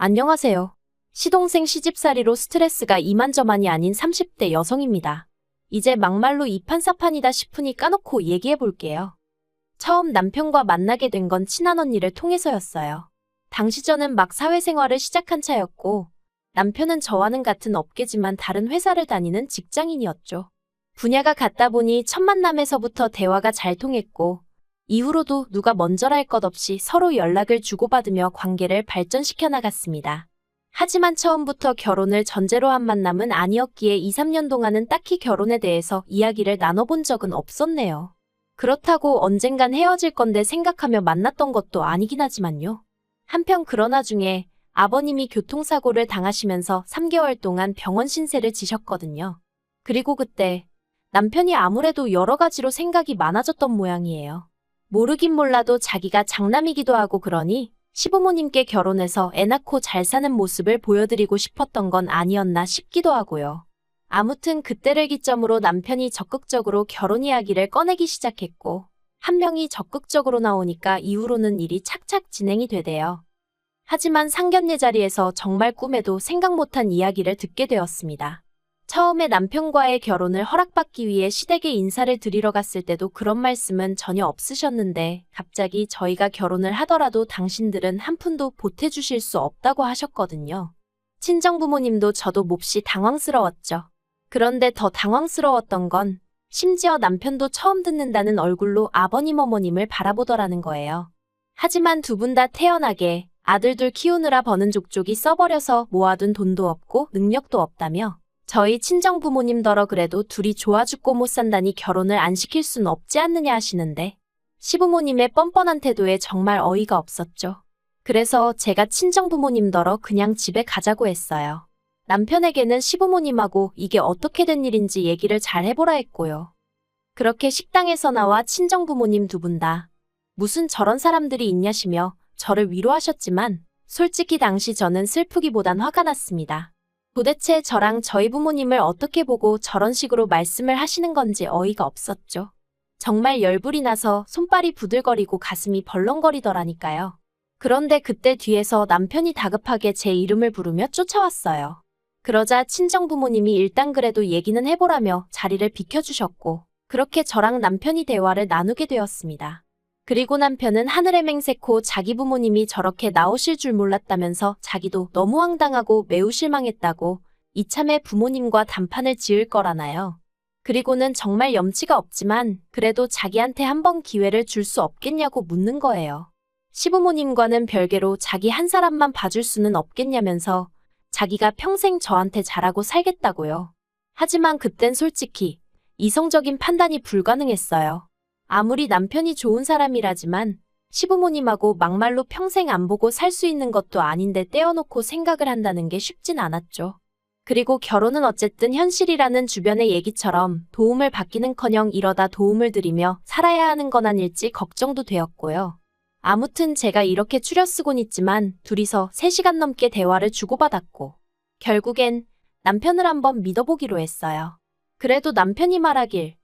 안녕하세요. 시동생 시집살이로 스트레스가 이만저만이 아닌 30대 여성입니다. 이제 막말로 이판사판이다 싶으니 까놓고 얘기해 볼게요. 처음 남편과 만나게 된 건 친한 언니를 통해서였어요. 당시 저는 막 사회생활을 시작한 차였고, 남편은 저와는 같은 업계지만 다른 회사를 다니는 직장인이었죠. 분야가 같다 보니 첫 만남에서부터 대화가 잘 통했고, 이후로도 누가 먼저랄 것 없이 서로 연락을 주고받으며 관계를 발전시켜 나갔습니다. 하지만 처음부터 결혼을 전제로 한 만남은 아니었기에 2, 3년 동안은 딱히 결혼에 대해서 이야기를 나눠본 적은 없었네요. 그렇다고 언젠간 헤어질 건데 생각하며 만났던 것도 아니긴 하지만요. 한편 그런 와중에 아버님이 교통사고를 당하시면서 3개월 동안 병원 신세를 지셨거든요. 그리고 그때 남편이 아무래도 여러 가지로 생각이 많아졌던 모양이에요. 모르긴 몰라도 자기가 장남이기도 하고 그러니 시부모님께 결혼해서 애 낳고 잘 사는 모습을 보여드리고 싶었던 건 아니었나 싶기도 하고요. 아무튼 그때를 기점으로 남편이 적극적으로 결혼 이야기를 꺼내기 시작했고, 한 명이 적극적으로 나오니까 이후로는 일이 착착 진행이 되대요. 하지만 상견례 자리에서 정말 꿈에도 생각 못한 이야기를 듣게 되었습니다. 처음에 남편과의 결혼을 허락받기 위해 시댁에 인사를 드리러 갔을 때도 그런 말씀은 전혀 없으셨는데 갑자기 저희가 결혼을 하더라도 당신들은 한 푼도 보태주실 수 없다고 하셨거든요. 친정부모님도 저도 몹시 당황스러웠죠. 그런데 더 당황스러웠던 건 심지어 남편도 처음 듣는다는 얼굴로 아버님 어머님을 바라보더라는 거예요. 하지만 두 분 다 태연하게 아들 둘 키우느라 버는 족족이 써버려서 모아둔 돈도 없고 능력도 없다며 저희 친정부모님더러 그래도 둘이 좋아 죽고 못 산다니 결혼을 안 시킬 순 없지 않느냐 하시는데 시부모님의 뻔뻔한 태도에 정말 어이가 없었죠. 그래서 제가 친정부모님더러 그냥 집에 가자고 했어요. 남편에게는 시부모님하고 이게 어떻게 된 일인지 얘기를 잘 해보라 했고요. 그렇게 식당에서 나와 친정부모님 두 분 다 무슨 저런 사람들이 있냐시며 저를 위로하셨지만 솔직히 당시 저는 슬프기보단 화가 났습니다. 도대체 저랑 저희 부모님을 어떻게 보고 저런 식으로 말씀을 하시는 건지 어이가 없었죠. 정말 열불이 나서 손발이 부들거리고 가슴이 벌렁거리더라니까요. 그런데 그때 뒤에서 남편이 다급하게 제 이름을 부르며 쫓아왔어요. 그러자 친정부모님이 일단 그래도 얘기는 해보라며 자리를 비켜주셨고 그렇게 저랑 남편이 대화를 나누게 되었습니다. 그리고 남편은 하늘의 맹세코 자기 부모님이 저렇게 나오실 줄 몰랐다면서 자기도 너무 황당하고 매우 실망했다고 이참에 부모님과 단판을 지을 거라나요. 그리고는 정말 염치가 없지만 그래도 자기한테 한번 기회를 줄 수 없겠냐고 묻는 거예요. 시부모님과는 별개로 자기 한 사람만 봐줄 수는 없겠냐면서 자기가 평생 저한테 잘하고 살겠다고요. 하지만 그땐 솔직히 이성적인 판단이 불가능했어요. 아무리 남편이 좋은 사람이라지만 시부모님하고 막말로 평생 안 보고 살 수 있는 것도 아닌데 떼어놓고 생각을 한다는 게 쉽진 않았죠. 그리고 결혼은 어쨌든 현실이라는 주변의 얘기처럼 도움을 받기는커녕 이러다 도움을 드리며 살아야 하는 건 아닐지 걱정도 되었고요. 아무튼 제가 이렇게 추려쓰곤 있지만 둘이서 3시간 넘게 대화를 주고받았고 결국엔 남편을 한번 믿어보기로 했어요. 그래도 남편이 말하길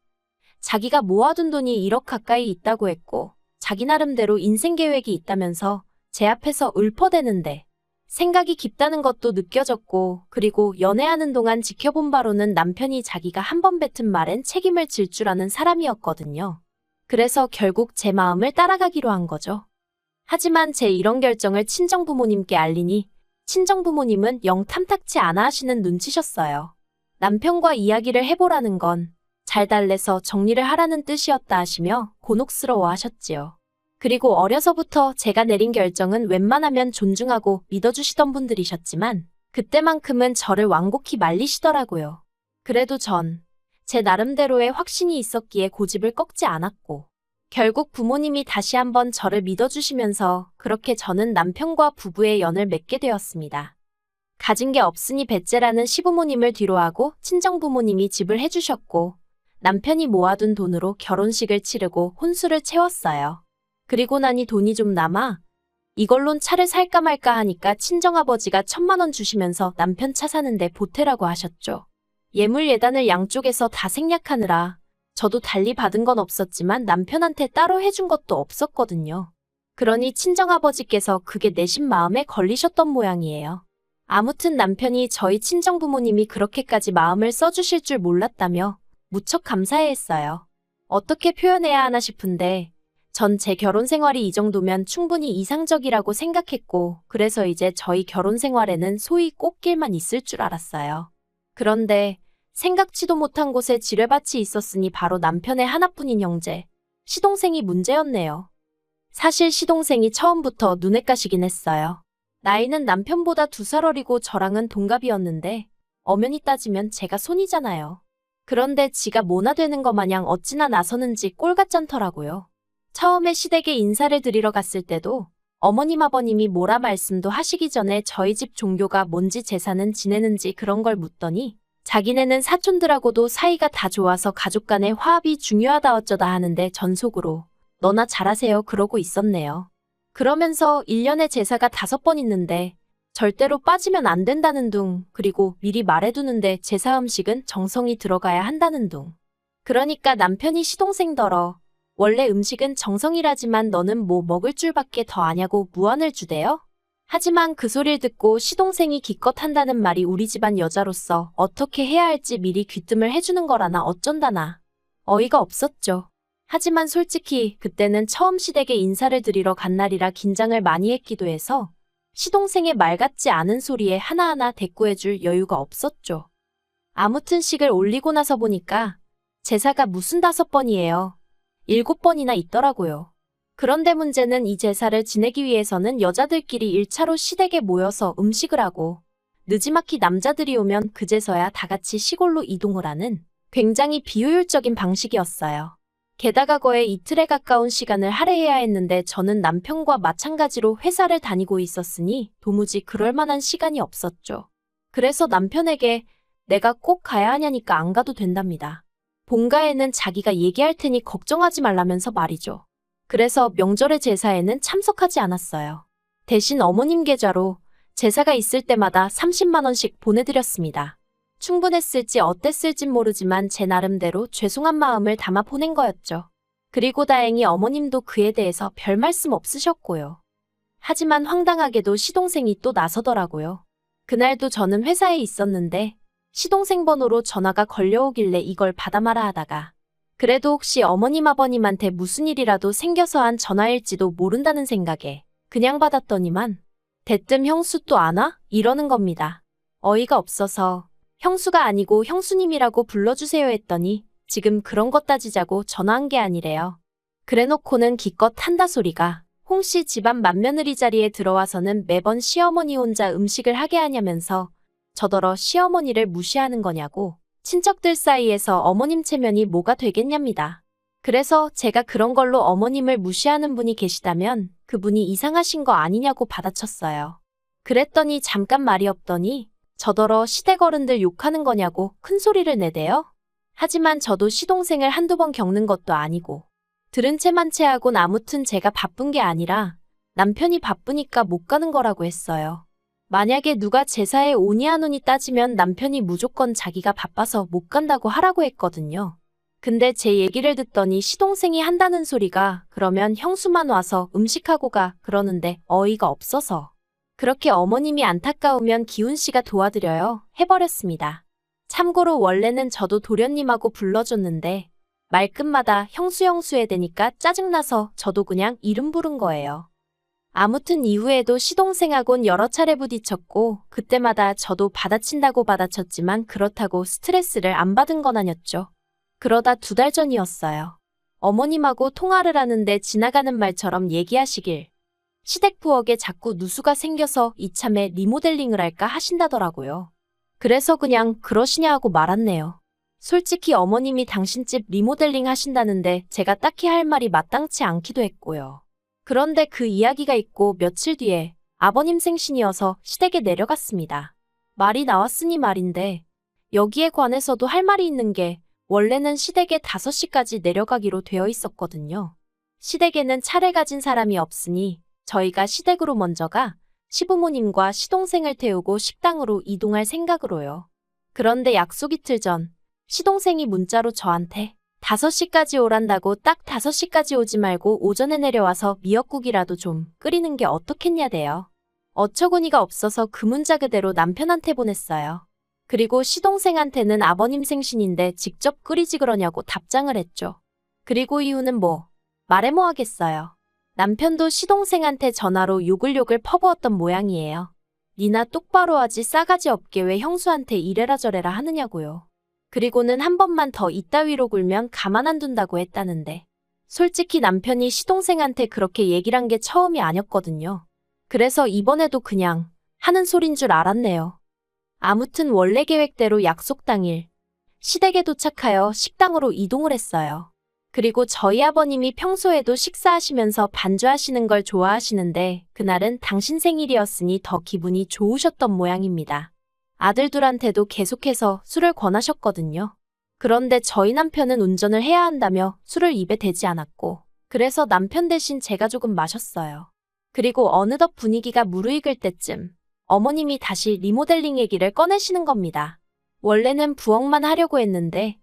자기가 모아둔 돈이 1억 가까이 있다고 했고 자기 나름대로 인생 계획이 있다면서 제 앞에서 읊어대는데 생각이 깊다는 것도 느껴졌고 그리고 연애하는 동안 지켜본 바로는 남편이 자기가 한 번 뱉은 말엔 책임을 질 줄 아는 사람이었거든요. 그래서 결국 제 마음을 따라가기로 한 거죠. 하지만 제 이런 결정을 친정부모님께 알리니 친정부모님은 영 탐탁치 않아 하시는 눈치셨어요. 남편과 이야기를 해보라는 건 잘 달래서 정리를 하라는 뜻이었다 하시며 곤혹스러워 하셨지요. 그리고 어려서부터 제가 내린 결정은 웬만하면 존중하고 믿어주시던 분들이셨지만 그때만큼은 저를 완곡히 말리시더라고요. 그래도 전 제 나름대로의 확신이 있었기에 고집을 꺾지 않았고 결국 부모님이 다시 한번 저를 믿어주시면서 그렇게 저는 남편과 부부의 연을 맺게 되었습니다. 가진 게 없으니 배째라는 시부모님을 뒤로하고 친정부모님이 집을 해주셨고 남편이 모아둔 돈으로 결혼식을 치르고 혼수를 채웠어요. 그리고 나니 돈이 좀 남아 이걸론 차를 살까 말까 하니까 친정아버지가 1,000만 원 주시면서 남편 차 사는데 보태라고 하셨죠. 예물 예단을 양쪽에서 다 생략하느라 저도 달리 받은 건 없었지만 남편한테 따로 해준 것도 없었거든요. 그러니 친정아버지께서 그게 내심 마음에 걸리셨던 모양이에요. 아무튼 남편이 저희 친정부모님이 그렇게까지 마음을 써주실 줄 몰랐다며 무척 감사해했어요. 어떻게 표현해야 하나 싶은데 전 제 결혼 생활이 이 정도면 충분히 이상적이라고 생각했고 그래서 이제 저희 결혼 생활에는 소위 꽃길만 있을 줄 알았어요. 그런데 생각지도 못한 곳에 지뢰밭이 있었으니 바로 남편의 하나뿐인 형제, 시동생이 문제였네요. 사실 시동생이 처음부터 눈엣 가시긴 했어요. 나이는 남편보다 2살 어리고 저랑은 동갑이었는데 엄연히 따지면 제가 손이잖아요. 그런데 지가 모나 되는 것 마냥 어찌나 나서는지 꼴 같잖더라고요. 처음에 시댁에 인사를 드리러 갔을 때도 어머님 아버님이 뭐라 말씀도 하시기 전에 저희 집 종교가 뭔지 제사는 지내는지 그런 걸 묻더니 자기네는 사촌들하고도 사이가 다 좋아서 가족 간의 화합이 중요하다 어쩌다 하는데 전 속으로 너나 잘하세요 그러고 있었네요. 그러면서 1년에 제사가 5번 있는데 절대로 빠지면 안 된다는 둥, 그리고 미리 말해두는데 제사 음식은 정성이 들어가야 한다는 둥. 그러니까 남편이 시동생더러 원래 음식은 정성이라지만 너는 뭐 먹을 줄밖에 더 아냐고 무안을 주대요? 하지만 그 소리를 듣고 시동생이 기껏 한다는 말이 우리 집안 여자로서 어떻게 해야 할지 미리 귀뜸을 해주는 거라나 어쩐다나. 어이가 없었죠. 하지만 솔직히 그때는 처음 시댁에 인사를 드리러 간 날이라 긴장을 많이 했기도 해서 시동생의 말 같지 않은 소리에 하나하나 대꾸해줄 여유가 없었죠. 아무튼 식을 올리고 나서 보니까 제사가 무슨 5번이에요. 7번이나 있더라고요. 그런데 문제는 이 제사를 지내기 위해서는 여자들끼리 1차로 시댁에 모여서 음식을 하고 느지막이 남자들이 오면 그제서야 다 같이 시골로 이동을 하는 굉장히 비효율적인 방식이었어요. 게다가 거의 이틀에 가까운 시간을 할애해야 했는데 저는 남편과 마찬가지로 회사를 다니고 있었으니 도무지 그럴 만한 시간이 없었죠. 그래서 남편에게 내가 꼭 가야 하냐니까 안 가도 된답니다. 본가에는 자기가 얘기할 테니 걱정하지 말라면서 말이죠. 그래서 명절의 제사에는 참석하지 않았어요. 대신 어머님 계좌로 제사가 있을 때마다 30만 원씩 보내드렸습니다. 충분했을지 어땠을진 모르지만 제 나름대로 죄송한 마음을 담아 보낸 거였죠. 그리고 다행히 어머님도 그에 대해서 별 말씀 없으셨고요. 하지만 황당하게도 시동생이 또 나서더라고요. 그날도 저는 회사에 있었는데 시동생 번호로 전화가 걸려오길래 이걸 받아마라 하다가 그래도 혹시 어머님 아버님한테 무슨 일이라도 생겨서 한 전화일지도 모른다는 생각에 그냥 받았더니만 대뜸 형수 또 안 와? 이러는 겁니다. 어이가 없어서 형수가 아니고 형수님이라고 불러주세요 했더니 지금 그런 것 따지자고 전화한 게 아니래요. 그래놓고는 기껏 한다 소리가 홍씨 집안 맏며느리 자리에 들어와서는 매번 시어머니 혼자 음식을 하게 하냐면서 저더러 시어머니를 무시하는 거냐고 친척들 사이에서 어머님 체면이 뭐가 되겠냐입니다. 그래서 제가 그런 걸로 어머님을 무시하는 분이 계시다면 그분이 이상하신 거 아니냐고 받아쳤어요. 그랬더니 잠깐 말이 없더니 저더러 시댁 어른들 욕하는 거냐고 큰 소리를 내대요. 하지만 저도 시동생을 한두 번 겪는 것도 아니고 들은 채만 채하곤 아무튼 제가 바쁜 게 아니라 남편이 바쁘니까 못 가는 거라고 했어요. 만약에 누가 제사에 오니 안 오니 따지면 남편이 무조건 자기가 바빠서 못 간다고 하라고 했거든요. 근데 제 얘기를 듣더니 시동생이 한다는 소리가 그러면 형수만 와서 음식하고 가 그러는데 어이가 없어서 그렇게 어머님이 안타까우면 기훈 씨가 도와드려요 해버렸습니다. 참고로 원래는 저도 도련님하고 불러줬는데 말끝마다 형수 해대니까 짜증나서 저도 그냥 이름 부른 거예요. 아무튼 이후에도 시동생하곤 여러 차례 부딪혔고 그때마다 저도 받아친다고 받아쳤지만 그렇다고 스트레스를 안 받은 건 아니었죠. 그러다 2달 전이었어요. 어머님하고 통화를 하는데 지나가는 말처럼 얘기하시길 시댁 부엌에 자꾸 누수가 생겨서 이참에 리모델링을 할까 하신다더라고요. 그래서 그냥 그러시냐 하고 말았네요. 솔직히 어머님이 당신 집 리모델링 하신다는데 제가 딱히 할 말이 마땅치 않기도 했고요. 그런데 그 이야기가 있고 며칠 뒤에 아버님 생신이어서 시댁에 내려갔습니다. 말이 나왔으니 말인데 여기에 관해서도 할 말이 있는 게 원래는 시댁에 5시까지 내려가기로 되어 있었거든요. 시댁에는 차를 가진 사람이 없으니 저희가 시댁으로 먼저 가 시부모님과 시동생을 태우고 식당으로 이동할 생각으로요. 그런데 약속 이틀 전 시동생이 문자로 저한테 5시까지 오란다고 딱 5시까지 오지 말고 오전에 내려와서 미역국이라도 좀 끓이는 게 어떻겠냐대요. 어처구니가 없어서 그 문자 그대로 남편한테 보냈어요. 그리고 시동생한테는 아버님 생신인데 직접 끓이지 그러냐고 답장을 했죠. 그리고 이유는 뭐 말해 뭐 하겠어요. 남편도 시동생한테 전화로 욕을 퍼부었던 모양이에요. 니나 똑바로 하지 싸가지 없게 왜 형수한테 이래라 저래라 하느냐고요. 그리고는 한 번만 더 이따위로 굴면 가만 안 둔다고 했다는데 솔직히 남편이 시동생한테 그렇게 얘기를 한 게 처음이 아니었거든요. 그래서 이번에도 그냥 하는 소린 줄 알았네요. 아무튼 원래 계획대로 약속 당일 시댁에 도착하여 식당으로 이동을 했어요. 그리고 저희 아버님이 평소에도 식사하시면서 반주하시는 걸 좋아하시는데 그날은 당신 생일이었으니 더 기분이 좋으셨던 모양입니다. 아들들한테도 계속해서 술을 권하셨거든요. 그런데 저희 남편은 운전을 해야 한다며 술을 입에 대지 않았고 그래서 남편 대신 제가 조금 마셨어요. 그리고 어느덧 분위기가 무르익을 때쯤 어머님이 다시 리모델링 얘기를 꺼내시는 겁니다. 원래는 부엌만 하려고 했는데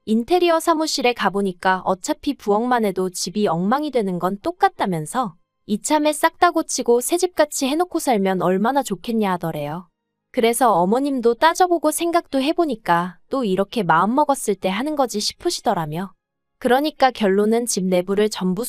인테리어 사무실에 가보니까 어차피 부엌만 해도 집이 엉망이 되는 건 똑같다면서 이참에 싹 다 고치고 새집같이 해놓고 살면 얼마나 좋겠냐 하더래요. 그래서 어머님도 따져보고 생각도 해보니까 또 이렇게 마음먹었을 때 하는 거지 싶으시더라며. 그러니까 결론은 집 내부를 전부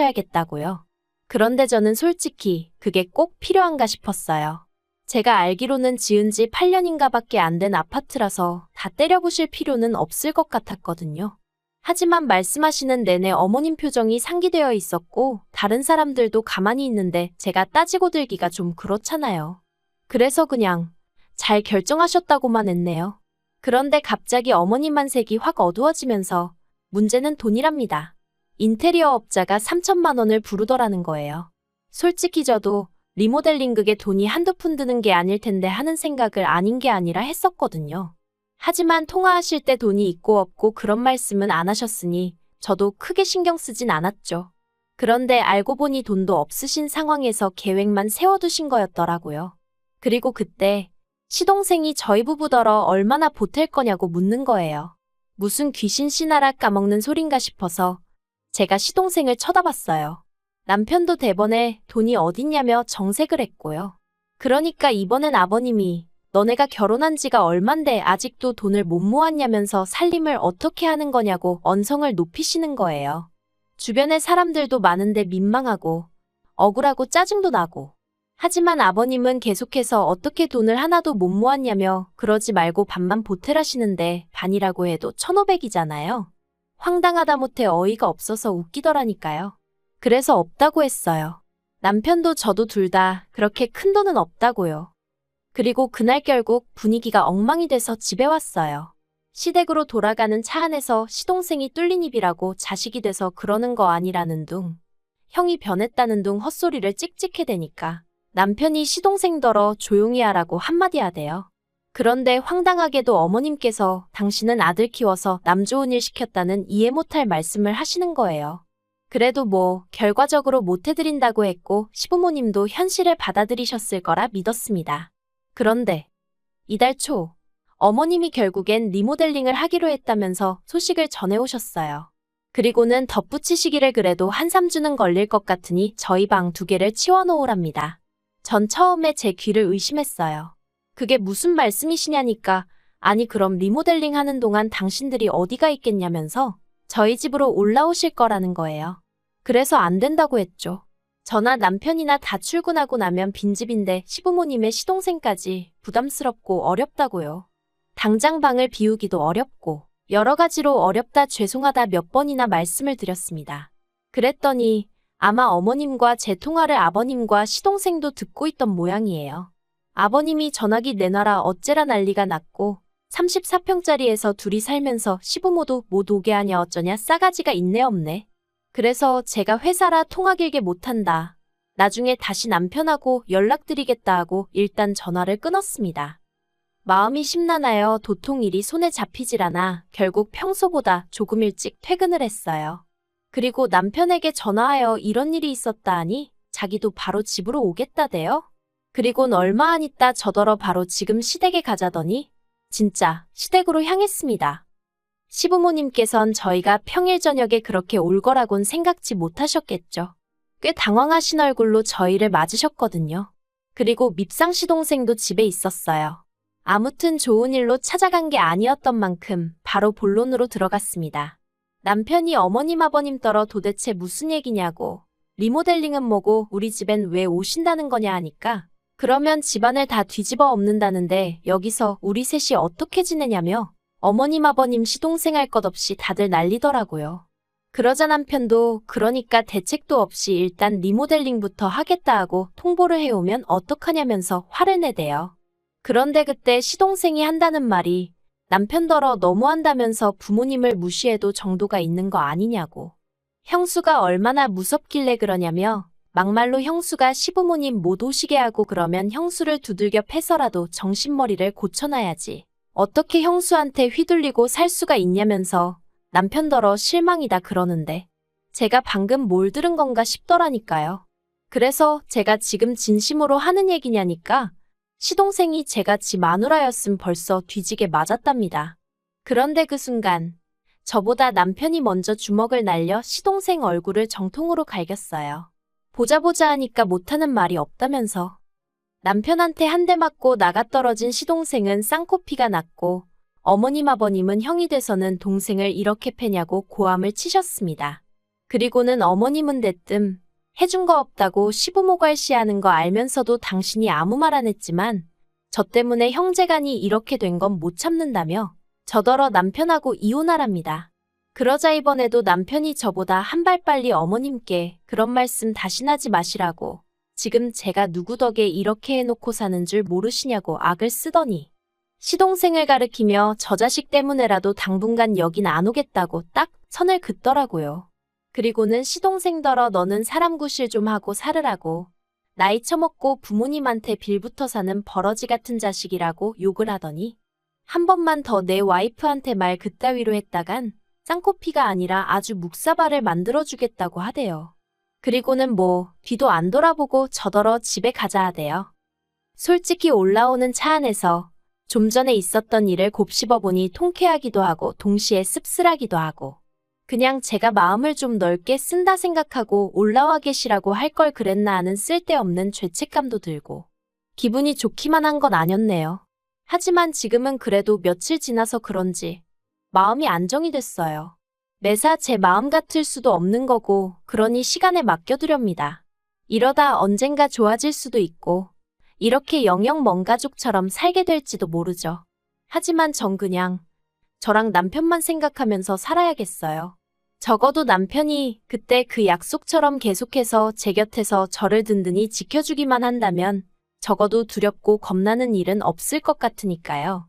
수리하셔야겠다고요. 그런데 저는 솔직히 그게 꼭 필요한가 싶었어요. 제가 알기로는 지은 지 8년인가 밖에 안 된 아파트라서 다 때려부실 필요는 없을 것 같았거든요. 하지만 말씀하시는 내내 어머님 표정이 상기되어 있었고 다른 사람들도 가만히 있는데 제가 따지고 들기가 좀 그렇잖아요. 그래서 그냥 잘 결정하셨다고만 했네요. 그런데 갑자기 어머님 안색이 확 어두워지면서 문제는 돈이랍니다. 인테리어 업자가 3천만 원을 부르더라는 거예요. 솔직히 저도 리모델링 그게 돈이 한두 푼 드는 게 아닐 텐데 하는 생각을 아닌 게 아니라 했었거든요. 하지만 통화하실 때 돈이 있고 없고 그런 말씀은 안 하셨으니 저도 크게 신경 쓰진 않았죠. 그런데 알고 보니 돈도 없으신 상황에서 계획만 세워두신 거였더라고요. 그리고 그때 시동생이 저희 부부더러 얼마나 보탤 거냐고 묻는 거예요. 무슨 귀신 씨나라 까먹는 소린가 싶어서 제가 시동생을 쳐다봤어요. 남편도 대번에 돈이 어딨냐며 정색을 했고요. 그러니까 이번엔 아버님이 너네가 결혼한 지가 얼만데 아직도 돈을 못 모았냐면서 살림을 어떻게 하는 거냐고 언성을 높이시는 거예요. 주변에 사람들도 많은데 민망하고 억울하고 짜증도 나고. 하지만 아버님은 계속해서 어떻게 돈을 하나도 못 모았냐며 그러지 말고 반만 보태라시는데 반이라고 해도 1,500이잖아요. 황당하다 못해 어이가 없어서 웃기더라니까요. 그래서 없다고 했어요. 남편도 저도 둘 다 그렇게 큰 돈은 없다고요. 그리고 그날 결국 분위기가 엉망이 돼서 집에 왔어요. 시댁으로 돌아가는 차 안에서 시동생이 뚫린 입이라고 자식이 돼서 그러는 거 아니라는 둥, 형이 변했다는 둥 헛소리를 찍찍해 대니까 남편이 시동생더러 조용히 하라고 한마디 하대요. 그런데 황당하게도 어머님께서 당신은 아들 키워서 남 좋은 일 시켰다는 이해 못할 말씀을 하시는 거예요. 그래도 뭐 결과적으로 못 해드린다고 했고 시부모님도 현실을 받아들이셨을 거라 믿었습니다. 그런데 이달 초 어머님이 결국엔 리모델링을 하기로 했다면서 소식을 전해오셨어요. 그리고는 덧붙이시기를 그래도 한 3주는 걸릴 것 같으니 저희 방 2개를 치워놓으랍니다. 전 처음에 제 귀를 의심했어요. 그게 무슨 말씀이시냐니까 아니 그럼 리모델링 하는 동안 당신들이 어디가 있겠냐면서 저희 집으로 올라오실 거라는 거예요. 그래서 안 된다고 했죠. 저나 남편이나 다 출근하고 나면 빈집인데 시부모님의 시동생까지 부담스럽고 어렵다고요. 당장 방을 비우기도 어렵고 여러 가지로 어렵다 죄송하다 몇 번이나 말씀을 드렸습니다. 그랬더니 아마 어머님과 제 통화를 아버님과 시동생도 듣고 있던 모양이에요. 아버님이 전화기 내놔라 어째라 난리가 났고 34평짜리에서 둘이 살면서 시부모도 못 오게 하냐 어쩌냐 싸가지가 있네 없네. 그래서 제가 회사라 통화 길게 못한다. 나중에 다시 남편하고 연락드리겠다 하고 일단 전화를 끊었습니다. 마음이 심란하여 도통 일이 손에 잡히질 않아 결국 평소보다 조금 일찍 퇴근을 했어요. 그리고 남편에게 전화하여 이런 일이 있었다 하니 자기도 바로 집으로 오겠다대요. 그리곤 얼마 안 있다 저더러 바로 지금 시댁에 가자더니 진짜 시댁으로 향했습니다. 시부모님께선 저희가 평일 저녁에 그렇게 올 거라곤 생각지 못하셨겠죠. 꽤 당황하신 얼굴로 저희를 맞으셨거든요. 그리고 밉상 시동생도 집에 있었어요. 아무튼 좋은 일로 찾아간 게 아니었던 만큼 바로 본론으로 들어갔습니다. 남편이 어머님 아버님 떨어 도대체 무슨 얘기냐고, 리모델링은 뭐고 우리 집엔 왜 오신다는 거냐 하니까, 그러면 집안을 다 뒤집어 엎는다는데 여기서 우리 셋이 어떻게 지내냐며 어머님 아버님 시동생 할 것 없이 다들 난리더라고요. 그러자 남편도 그러니까 대책도 없이 일단 리모델링부터 하겠다 하고 통보를 해오면 어떡하냐면서 화를 내대요. 그런데 그때 시동생이 한다는 말이 남편더러 너무한다면서 부모님을 무시해도 정도가 있는 거 아니냐고. 형수가 얼마나 무섭길래 그러냐며 막말로 형수가 시부모님 못 오시게 하고 그러면 형수를 두들겨 패서라도 정신머리를 고쳐놔야지. 어떻게 형수한테 휘둘리고 살 수가 있냐면서 남편더러 실망이다 그러는데 제가 방금 뭘 들은 건가 싶더라니까요. 그래서 제가 지금 진심으로 하는 얘기냐니까 시동생이 제가 지 마누라였음 벌써 뒤지게 맞았답니다. 그런데 그 순간 저보다 남편이 먼저 주먹을 날려 시동생 얼굴을 정통으로 갈겼어요. 보자 하니까 못하는 말이 없다면서. 남편한테 한 대 맞고 나가떨어진 시동생은 쌍코피가 났고 어머님 아버님은 형이 돼서는 동생을 이렇게 패냐고 고함을 치셨습니다. 그리고는 어머님은 대뜸 해준 거 없다고 시부모 괄시하는 거 알면서도 당신이 아무 말 안 했지만 저 때문에 형제간이 이렇게 된 건 못 참는다며 저더러 남편하고 이혼하랍니다. 그러자 이번에도 남편이 저보다 한 발 빨리 어머님께 그런 말씀 다신 하지 마시라고 지금 제가 누구 덕에 이렇게 해놓고 사는 줄 모르시냐고 악을 쓰더니 시동생을 가리키며 저 자식 때문에라도 당분간 여긴 안 오겠다고 딱 선을 긋더라고요. 그리고는 시동생더러 너는 사람 구실 좀 하고 살으라고 나이 처먹고 부모님한테 빌붙어 사는 버러지 같은 자식이라고 욕을 하더니 한 번만 더 내 와이프한테 말 그따위로 했다간 쌍코피가 아니라 아주 묵사발을 만들어주겠다고 하대요. 그리고는 뭐 뒤도 안 돌아보고 저더러 집에 가자 하대요. 솔직히 올라오는 차 안에서 좀 전에 있었던 일을 곱씹어보니 통쾌하기도 하고 동시에 씁쓸하기도 하고 그냥 제가 마음을 좀 넓게 쓴다 생각하고 올라와 계시라고 할 걸 그랬나 하는 쓸데없는 죄책감도 들고 기분이 좋기만 한 건 아니었네요. 하지만 지금은 그래도 며칠 지나서 그런지 마음이 안정이 됐어요. 매사 제 마음 같을 수도 없는 거고 그러니 시간에 맡겨두렵니다. 이러다 언젠가 좋아질 수도 있고 이렇게 영영 먼 가족처럼 살게 될지도 모르죠. 하지만 전 그냥 저랑 남편만 생각하면서 살아야겠어요. 적어도 남편이 그때 그 약속처럼 계속해서 제 곁에서 저를 든든히 지켜주기만 한다면 적어도 두렵고 겁나는 일은 없을 것 같으니까요.